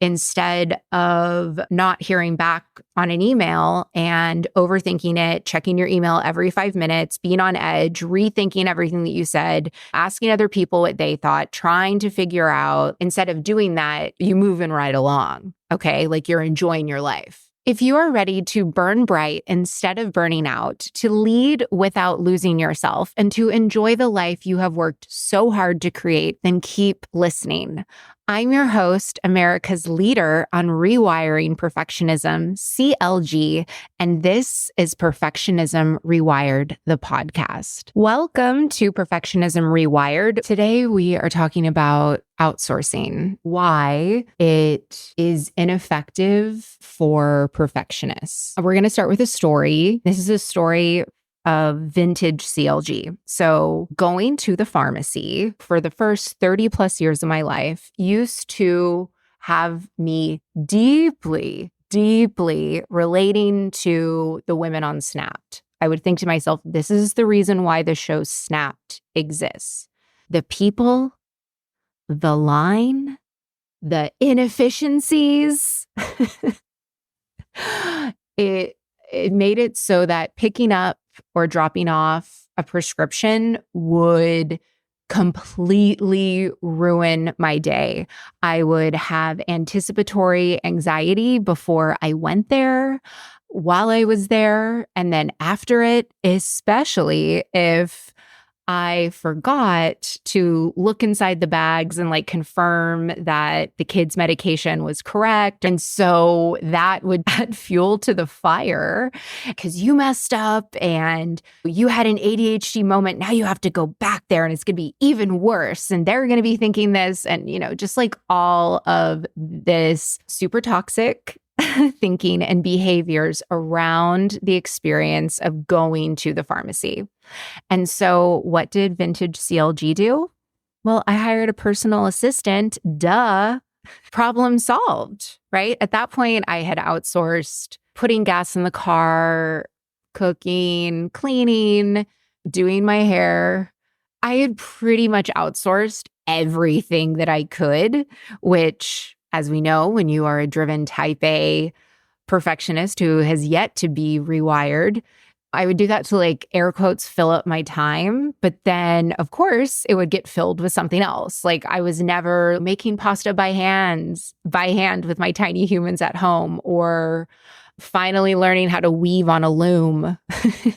instead of not hearing back on an email and overthinking it, checking your email every 5 minutes, being on edge, rethinking everything that you said, asking other people what they thought, trying to figure out, instead of doing that, you moving right along. Okay. Like you're enjoying your life. If you are ready to burn bright instead of burning out, to lead without losing yourself, and to enjoy the life you have worked so hard to create, then keep listening. I'm your host, America's leader on rewiring perfectionism, CLG, and this is Perfectionism Rewired, the podcast. Welcome to Perfectionism Rewired. Today we are talking about outsourcing, why it is ineffective for perfectionists. We're going to start with a story. This is a story of vintage CLG. So going to the pharmacy for the first 30 plus years of my life used to have me deeply relating to the women on Snapped. I would think to myself, this is the reason why the show Snapped exists. The people, the line, the inefficiencies. It made it so that picking up or dropping off a prescription would completely ruin my day. I would have anticipatory anxiety before I went there, while I was there, and then after it, especially if I forgot to look inside the bags and confirm that the kid's medication was correct. And so that would add fuel to the fire because you messed up and you had an ADHD moment. Now you have to go back there and it's going to be even worse. And they're going to be thinking this and, just all of this super toxic thinking and behaviors around the experience of going to the pharmacy. And so what did vintage CLG do? Well, I hired a personal assistant. Duh. Problem solved, right? At that point, I had outsourced putting gas in the car, cooking, cleaning, doing my hair. I had pretty much outsourced everything that I could, which, as we know, when you are a driven type A perfectionist who has yet to be rewired, I would do that to air quotes, fill up my time. But then, of course, it would get filled with something else. I was never making pasta by hand with my tiny humans at home, or finally learning how to weave on a loom.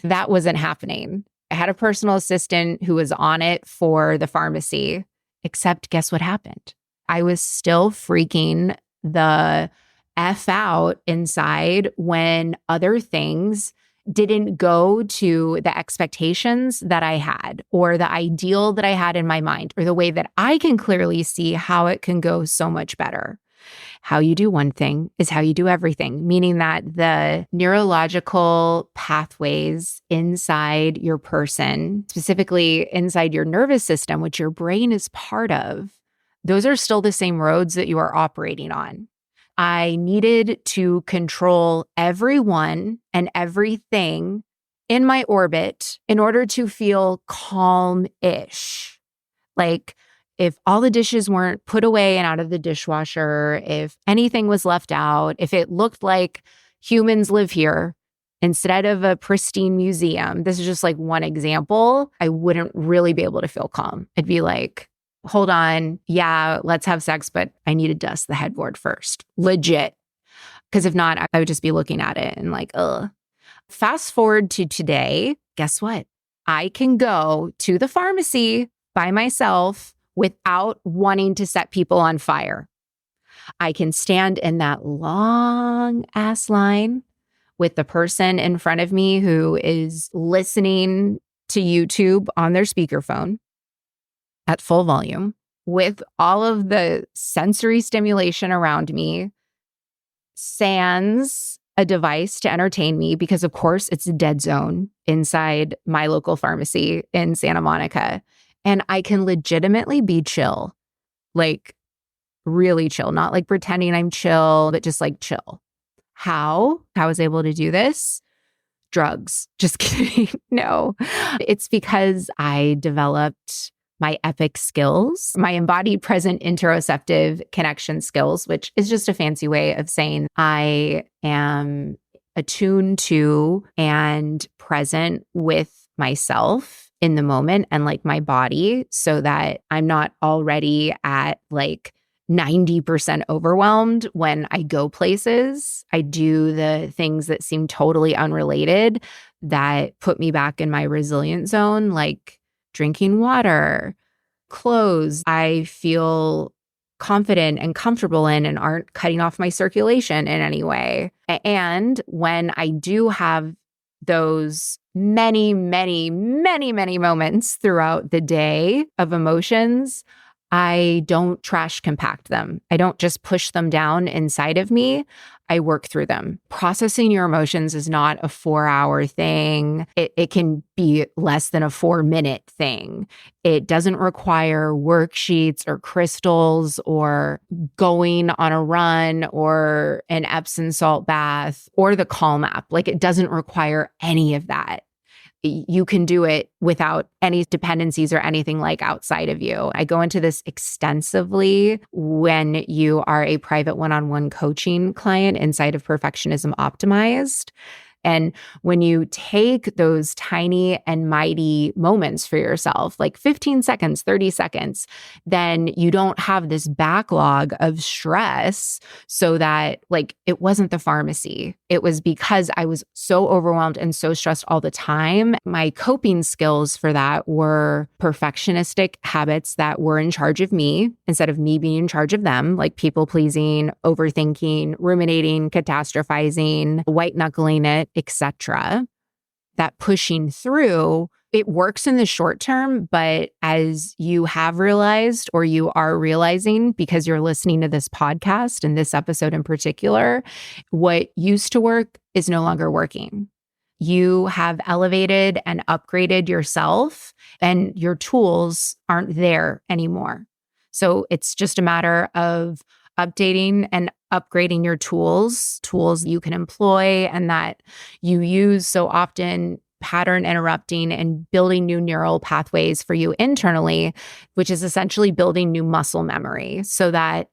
That wasn't happening. I had a personal assistant who was on it for the pharmacy, except guess what happened? I was still freaking the F out inside when other things didn't go to the expectations that I had, or the ideal that I had in my mind, or the way that I can clearly see how it can go so much better. How you do one thing is how you do everything, meaning that the neurological pathways inside your person, specifically inside your nervous system, which your brain is part of, those are still the same roads that you are operating on. I needed to control everyone and everything in my orbit in order to feel calm-ish. If all the dishes weren't put away and out of the dishwasher, if anything was left out, if it looked like humans live here instead of a pristine museum, this is just one example, I wouldn't really be able to feel calm. I'd be like, hold on, yeah, let's have sex, but I need to dust the headboard first. Legit. Because if not, I would just be looking at it and ugh. Fast forward to today, guess what? I can go to the pharmacy by myself without wanting to set people on fire. I can stand in that long ass line with the person in front of me who is listening to YouTube on their speakerphone at full volume, with all of the sensory stimulation around me, sans a device to entertain me, because of course it's a dead zone inside my local pharmacy in Santa Monica. And I can legitimately be chill, really chill, not pretending I'm chill, but just chill. How I was able to do this? Drugs. Just kidding. No, it's because I developed my epic skills, my embodied present interoceptive connection skills, which is just a fancy way of saying I am attuned to and present with myself in the moment and like my body, so that I'm not already at like 90% overwhelmed when I go places. I do the things that seem totally unrelated that put me back in my resilient zone, like drinking water, clothes I feel confident and comfortable in and aren't cutting off my circulation in any way. And when I do have those many, many, many, many moments throughout the day of emotions, I don't trash compact them. I don't just push them down inside of me. I work through them. Processing your emotions is not a 4-hour thing. It can be less than a 4-minute thing. It doesn't require worksheets or crystals or going on a run or an Epsom salt bath or the Calm app. Like, it doesn't require any of that. You can do it without any dependencies or anything like outside of you. I go into this extensively when you are a private one-on-one coaching client inside of Perfectionism Optimized. And when you take those tiny and mighty moments for yourself, like 15 seconds, 30 seconds, then you don't have this backlog of stress, so that like it wasn't the pharmacy. It was because I was so overwhelmed and so stressed all the time. My coping skills for that were perfectionistic habits that were in charge of me instead of me being in charge of them, like people pleasing, overthinking, ruminating, catastrophizing, white knuckling it, etc. That pushing through, it works in the short term, but as you have realized, or you are realizing because you're listening to this podcast and this episode in particular, what used to work is no longer working. You have elevated and upgraded yourself, and your tools aren't there anymore. So it's just a matter of updating and upgrading your tools you can employ and that you use so often, pattern interrupting and building new neural pathways for you internally, which is essentially building new muscle memory, so that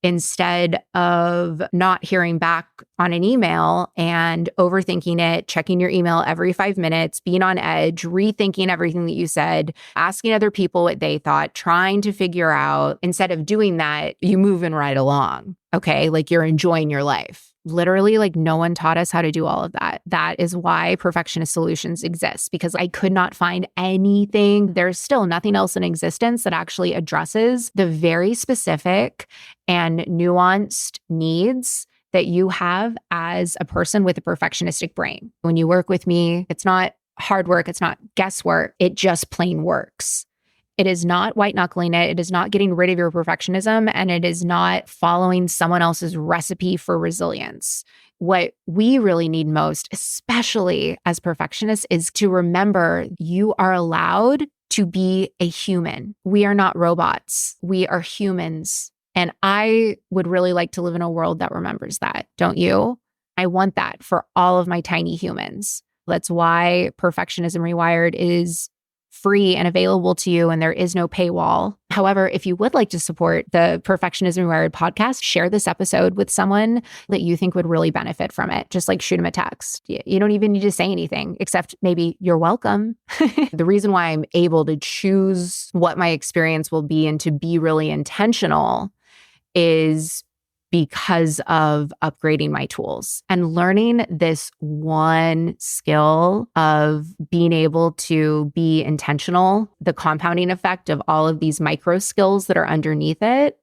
instead of not hearing back on an email and overthinking it, checking your email every 5 minutes, being on edge, rethinking everything that you said, asking other people what they thought, trying to figure out, instead of doing that, you moving right along. Okay. Like you're enjoying your life. Literally, like no one taught us how to do all of that. That is why Perfectionist Solutions exists, because I could not find anything. There's still nothing else in existence that actually addresses the very specific and nuanced needs that you have as a person with a perfectionistic brain. When you work with me, it's not hard work. It's not guesswork. It just plain works. It is not white knuckling it. It is not getting rid of your perfectionism, and it is not following someone else's recipe for resilience. What we really need most, especially as perfectionists, is to remember you are allowed to be a human. We are not robots. We are humans. And I would really like to live in a world that remembers that, don't you? I want that for all of my tiny humans. That's why Perfectionism Rewired is free and available to you, and there is no paywall. However, if you would like to support the Perfectionism Rewired podcast, share this episode with someone that you think would really benefit from it. Just like shoot them a text. You don't even need to say anything except maybe you're welcome. The reason why I'm able to choose what my experience will be and to be really intentional is because of upgrading my tools and learning this one skill of being able to be intentional, the compounding effect of all of these micro skills that are underneath it.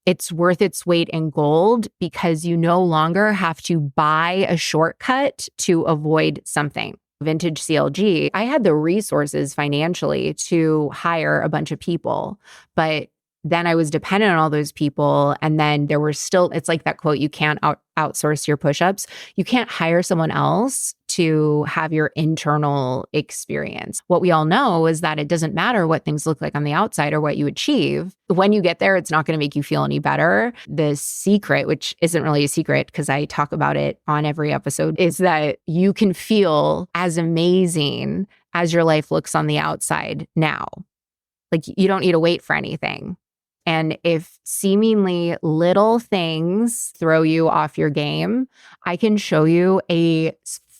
It's worth its weight in gold because you no longer have to buy a shortcut to avoid something. Vintage CLG, I had the resources financially to hire a bunch of people, but then I was dependent on all those people. And then there were still, it's like that quote, you can't outsource your push-ups. You can't hire someone else to have your internal experience. What we all know is that it doesn't matter what things look like on the outside or what you achieve. When you get there, it's not going to make you feel any better. The secret, which isn't really a secret because I talk about it on every episode, is that you can feel as amazing as your life looks on the outside now. Like, you don't need to wait for anything. And if seemingly little things throw you off your game, I can show you a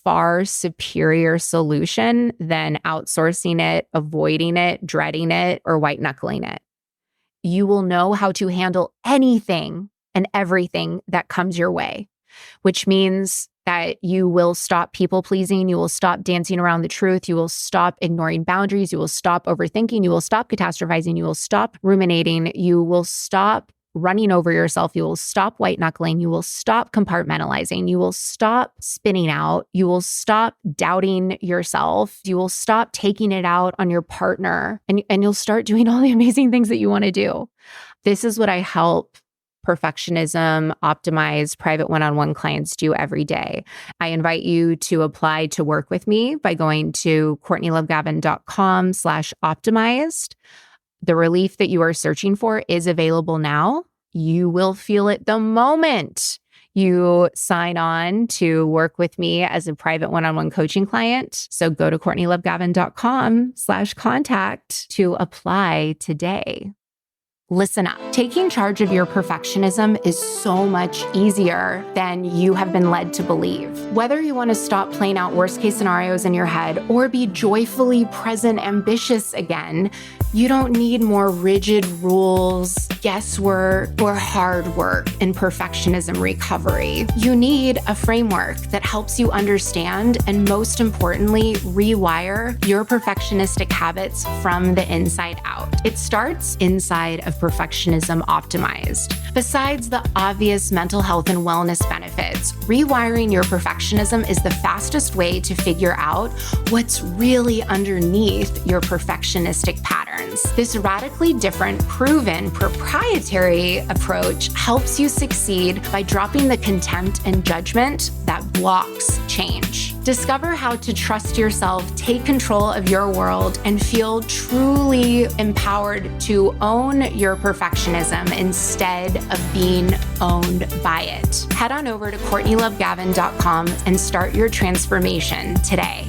far superior solution than outsourcing it, avoiding it, dreading it, or white knuckling it. You will know how to handle anything and everything that comes your way, which means that you will stop people pleasing. You will stop dancing around the truth. You will stop ignoring boundaries. You will stop overthinking. You will stop catastrophizing. You will stop ruminating. You will stop running over yourself. You will stop white knuckling. You will stop compartmentalizing. You will stop spinning out. You will stop doubting yourself. You will stop taking it out on your partner, and you'll start doing all the amazing things that you want to do. This is what I help perfectionism, optimized private one-on-one clients do every day. I invite you to apply to work with me by going to CourtneyLoveGavin.com/optimized. The relief that you are searching for is available now. You will feel it the moment you sign on to work with me as a private one-on-one coaching client. So go to CourtneyLoveGavin.com/contact to apply today. Listen up. Taking charge of your perfectionism is so much easier than you have been led to believe. Whether you want to stop playing out worst case scenarios in your head or be joyfully present, ambitious again, you don't need more rigid rules, guesswork, or hard work in perfectionism recovery. You need a framework that helps you understand and, most importantly, rewire your perfectionistic habits from the inside out. It starts inside of Perfectionism Optimized. Besides the obvious mental health and wellness benefits, rewiring your perfectionism is the fastest way to figure out what's really underneath your perfectionistic patterns. This radically different, proven, proprietary approach helps you succeed by dropping the contempt and judgment that blocks change. Discover how to trust yourself, take control of your world, and feel truly empowered to own your perfectionism instead of being owned by it. Head on over to CourtneyLoveGavin.com and start your transformation today.